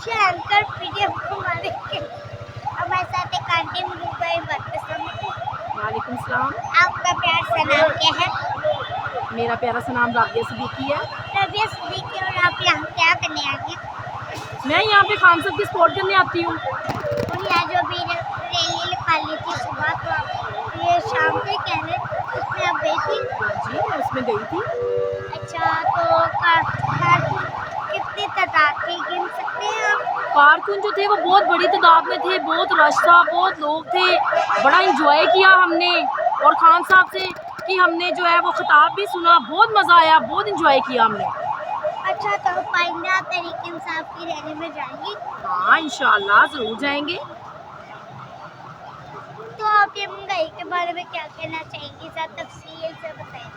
Anchor PDF को मारे के हमारे साथ एक आंटी मुझे बात वालेकुम सलाम। आपका प्यार सा नाम क्या है? मेरा प्यारा सा नाम राबिया सिद्दीकी है। राबिया सिद्दीकी। और आप यहाँ क्या करने आई हैं? मैं यहाँ पे खान साहब की सपोर्ट करने आती हूँ। और यहाँ जो भी रैली निकाली थी सुबह, तो आप ये शाम से कह रहे उसमें आप गई थी? जी मैं उसमें गई थी। अच्छा, तो कारकुन कितनी तादाद थी, गिन सकते हैं आप? कारकुन जो थे वो बहुत बड़ी तादाद में थे, बहुत रश था, बहुत लोग थे, बड़ा इंजॉय किया हमने। और खान साहब से कि हमने जो है वो खिताब भी सुना, बहुत मज़ा आया, बहुत इंजॉय किया हमने। अच्छा, तो पाइंदा तरीके इंसाफ की रैली में जाएंगी? हाँ इंशाअल्लाह ज़रूर जाएंगे। तो आप ये महंगाई के बारे में क्या कहना चाहेंगी, ज़रा तफसील से बताएं।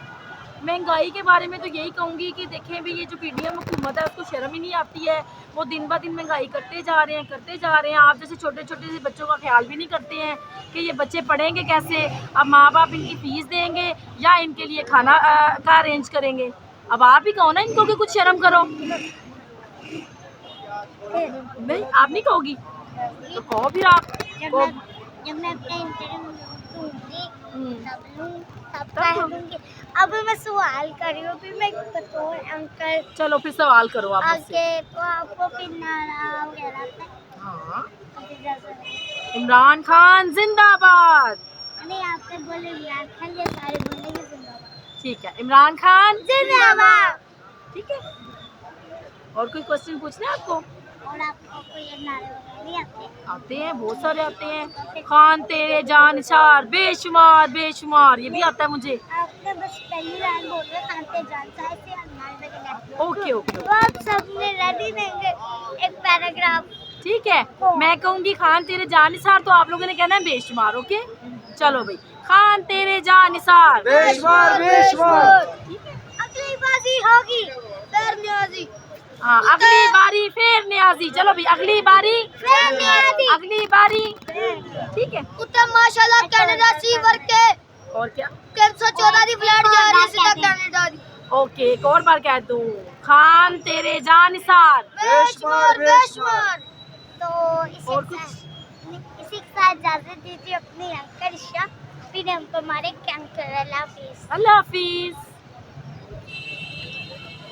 महंगाई के बारे में तो यही कहूँगी कि देखें भी ये जो पीडीएम हुकूमत है उसको शर्म ही नहीं आती है। वो दिन ब दिन महंगाई करते जा रहे हैं। आप जैसे छोटे छोटे से बच्चों का ख्याल भी नहीं करते हैं कि ये बच्चे पढ़ेंगे कैसे। अब माँ बाप इनकी फ़ीस देंगे या इनके लिए खाना का अरेंज करेंगे। अब आप ही कहो ना इनको कि कुछ शर्म करो। नहीं आप नहीं कहोगी तो कहो फिर आप। जब मैं अपना इंटरव्यू दूंगी तब लूंगी। अब मैं सवाल कर रही हूँ, फिर मैं बतौर अंकल। चलो फिर सवाल करो आप मुझसे। आगे तो आपको फिर नारा वगैरह आता है? हाँ। इमरान खान जिंदाबाद। नहीं, आपने बोले इमरान खान, ये सारे बोलेंगे जिंदाबाद। ठीक है, इमरान खान जिंदाबाद। ठीक है। और कोई क्वेश्चन पूछना है आपको? और आपको कोई ये नारे वगैरह नहीं आते? आते हैं, बहुत सारे आते हैं। खान तेरे जान निसार बेशुमार बेशुमार, ये भी आता है मुझे। आपने बस पहली लाइन बोल रहे खान तेरे जान निसार से अंदाज। Okay okay. तो आप सबने रेडी देंगे एक पैराग्राफ? ठीक है, मैं कहूँगी खान तेरे जान निसार, तो आप लोगों ने कहना है बेशुमार। ओके चलो भाई, खान तेरे जान निसार बेशुमार बेशुमार। अगली बाजी होगी फिर न्याजी। हाँ अगली बारी फिर न्याजी। चलो भाई अगली बारी फिर न्याजी। अगली बारी ठीक है। उत्तम माशाल्लाह कनाडा सीवर के और क्या 314 की फ्लाइट जा रही है सीधा कनाडा दी। ओके एक और बार कह दूँ, खान तेरे जान निसार बेशुमार बेशुमार। तो और इसी के साथ इजाजत दीजिए अपनी एंकर इशा, फिर हमको हमारे एंकर। अल्लाह हाफिज। अल्लाह हाफिज।